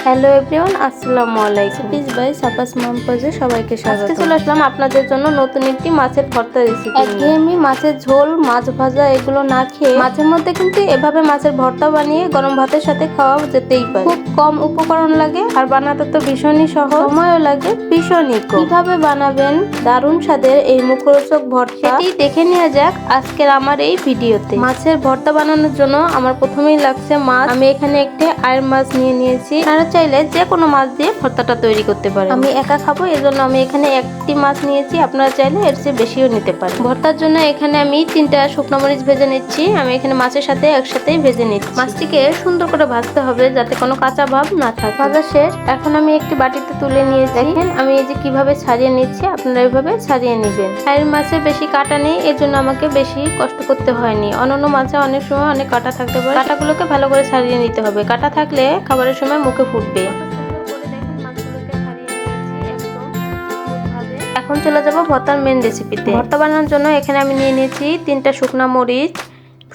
Hello everyone, আসসালামু আলাইকুম। Piece by সাপাস মমতাজে সবাইকে স্বাগত। আজকে চলে আসলাম আপনাদের জন্য নতুন একটি মাছের ভর্তা রেসিপি। একঘেয়েমি মাছের ঝোল, মাছ ভাজা এগুলো না খেয়ে মাছের মধ্যে কিন্তু এভাবে মাছের ভর্তা বানিয়ে গরম ভাতের সাথে খাওয়া যেতেই পারে। খুব কম উপকরণ লাগে আর বানাতে তো ভীষণই সহজ, সময়ও লাগে ভীষণই কম। কিভাবে বানাবেন দারুণ স্বাদের এই মুখরোচক ভর্তা সেটি দেখে নেওয়া যাক আজকের আমার এই ভিডিওতে। মাছের ভর্তা বানানোর জন্য আমার প্রথমেই লাগছে মাছ। আমি এখানে একটি আয়ের মাছ নিয়ে নিয়েছি। চাইলে যে কোনো মাছ দিয়ে ভর্তাটা তৈরি করতে পারেন। আমি একা খাবো এজন্য আমি এখানে একটি মাছ নিয়েছি, আপনারা চাইলে এর চেয়ে বেশিও নিতে পারেন। ভর্তার জন্য এখানে আমি 3টা শুকনো মরিচ ভেজে নিচ্ছি। আমি এখানে মাছের সাথে একসাথেই ভেজে নিচ্ছি। মাছটিকে সুন্দর করে ভাজতে হবে যাতে কোনো কাঁচা ভাব না থাকে। ভাজা শেষ, এখন আমি একটি বাটিতে তুলে নিয়েছি। দেখেন আমি এই যে কিভাবে ছাড়িয়ে নিচ্ছি, আপনারা এইভাবে ছাড়িয়ে নেবেন। আর মাছে বেশি কাটা নেই, এর জন্য আমাকে বেশি কষ্ট করতে হয়নি। অন্যান্য মাছে অনেক সময় অনেক কাটা থাকতে পারে, কাটাগুলোকে ভালো করে ছাড়িয়ে নিতে হবে। কাটা থাকলে খাবারের সময় মুখে ফুটবে। এখন চলে যাব ভর্তার মেন রেসিপিতে। ভর্তা বানানোর জন্য এখানে আমি নিয়ে নিয়েছি 3টা শুকনো মরিচ।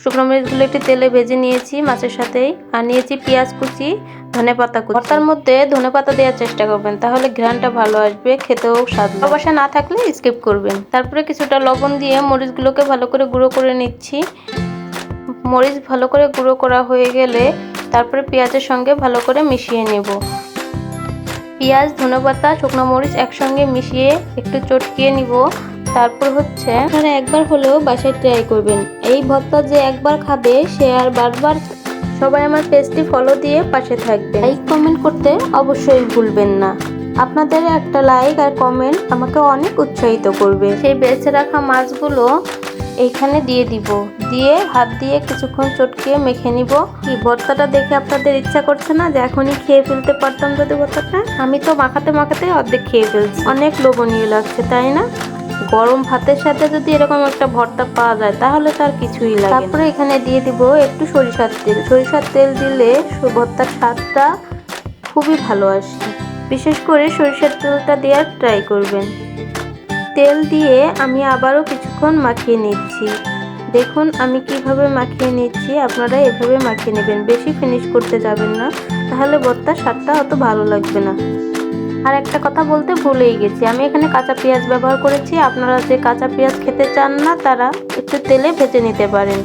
শুকনো মরিচগুলো একটু তেলে ভেজে নিয়েছি মাছের সাথেই। আর নিয়েছি পেঁয়াজ কুচি, ধনেপাতা কুচি। ভর্তার মধ্যে ধনেপাতা দেওয়ার চেষ্টা করবেন, তাহলে ঘ্রাণটা ভালো আসবে, খেতেও স্বাদ। ভালোবাসা না থাকলে স্কিপ করবেন। তারপরে কিছুটা লবণ দিয়ে মরিচগুলোকে ভালো করে গুঁড়ো করে নিচ্ছি। মরিচ ভালো করে গুঁড়ো করা হয়ে গেলে তারপরে পেঁয়াজের সঙ্গে ভালো করে মিশিয়ে নেব। পেঁয়াজ, ধনেপাতা, শুকনো মরিচ একসঙ্গে মিশিয়ে একটু চটকিয়ে নিব। তারপর হচ্ছে আপনারা একবার হলেও বাসায় ট্রাই করবেন। এই ভর্তা যে একবার খাবে সে আর বারবার। সবাই আমার পেজটি ফলো দিয়ে পাশে থাকবেন। লাইক কমেন্ট করতে অবশ্যই ভুলবেন না। আপনাদের একটা লাইক আর কমেন্ট আমাকে অনেক উৎসাহিত করবে। সেই বেঁচে রাখা মাছগুলো এইখানে দিয়ে দিব। দিয়ে হাত দিয়ে কিছুক্ষণ চটকিয়ে মেখে নিব। কি ভর্তাটা দেখে আপনাদের ইচ্ছা করছে না যে এখনই খেয়ে ফেলতে পারতাম যদি ভর্তাটা? আমি তো মাখাতে মাখাতে অর্ধেক খেয়ে ফেলছি। অনেক লোভনীয় লাগছে, তাই না? গরম ভাতের সাথে যদি এরকম একটা ভর্তা পাওয়া যায় তাহলে তার কিছুই লাগে। তারপরে এখানে দিয়ে দিব একটু সরিষার তেল। সরিষার তেল দিলে ভর্তার স্বাদটা খুবই ভালো আসে। বিশেষ করে সরিষার তেলটা দেওয়ার ট্রাই করবেন। তেল দিয়ে আমি আবারও কিছুক্ষণ মাখিয়ে নিচ্ছি। দেখুন আমি কিভাবে মাখিয়ে নিচ্ছি, আপনারা এভাবে মাখিয়ে নেবেন। বেশি ফিনিশ করতে যাবেন না, তাহলে ভর্তার স্বাদটা অত ভালো লাগবে না। আর একটা কথা বলতে ভুলেই গেছি, আমি এখানে কাঁচা পেঁয়াজ ব্যবহার করেছি। আপনারা যে কাঁচা পেঁয়াজ খেতে চান না তারা একটু তেলে ভেজে নিতে পারেন।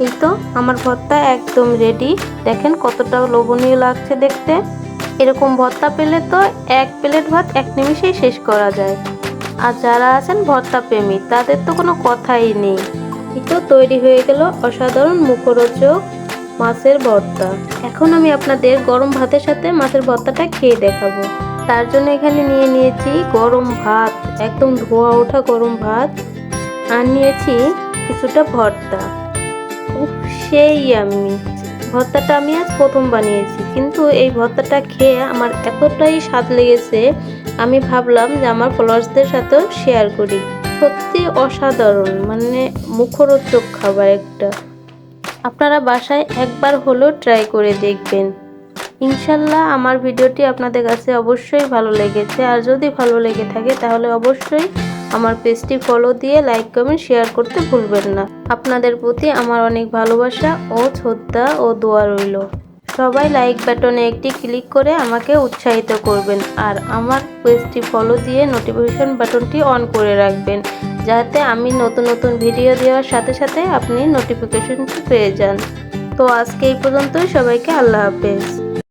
এই তো আমার ভর্তা একদম রেডি। দেখেন কতটা লোভনীয় লাগছে দেখতে। এরকম ভর্তা পেলে তো 1 প্লেট ভাত 1 নিমিষেই শেষ করা যায়। আর যারা আছেন ভর্তা প্রেমী তাদের তো কোনো কথাই নেই। এই তো তৈরি হয়ে গেল অসাধারণ মুখরোচক মাছের ভর্তা। এখন আমি আপনাদের গরম ভাতের সাথে মাছের ভর্তাটা খেয়ে দেখাবো। তার জন্য এখানে নিয়ে নিয়েছি গরম ভাত, একদম ধোয়া ওঠা গরম ভাত। আর নিয়েছি কিছুটা ভর্তা। সেই আমি ভর্তাটা আমি আজ প্রথম বানিয়েছি, কিন্তু এই ভর্তাটা খেয়ে আমার এতটাই স্বাদ লেগেছে আমি ভাবলাম যে আমার ফলোয়ার্সদের সাথেও শেয়ার করি। সত্যি অসাধারণ, মানে মুখরোচক খাবার একটা। আপনারা বাসায় একবার হলেও ট্রাই করে দেখবেন। ইনশাল্লাহ আমার ভিডিওটি আপনাদের কাছে অবশ্যই ভালো লেগেছে। আর যদি ভালো লেগে থাকে তাহলে অবশ্যই আমার পেজটি ফলো দিয়ে লাইক কমেন্ট শেয়ার করতে ভুলবেন না। আপনাদের প্রতি আমার অনেক ভালোবাসা ও শ্রদ্ধা ও দোয়া রইল। সবাই লাইক বাটনে একটি ক্লিক করে আমাকে উৎসাহিত করবেন। আর আমার পেজটি ফলো দিয়ে নোটিফিকেশন বাটনটি অন করে রাখবেন, যাতে আমি নতুন নতুন ভিডিও দেওয়ার সাথে সাথে আপনি নোটিফিকেশনটি পেয়ে যান। তো আজকে এই পর্যন্তই। সবাইকে আল্লাহ হাফেজ।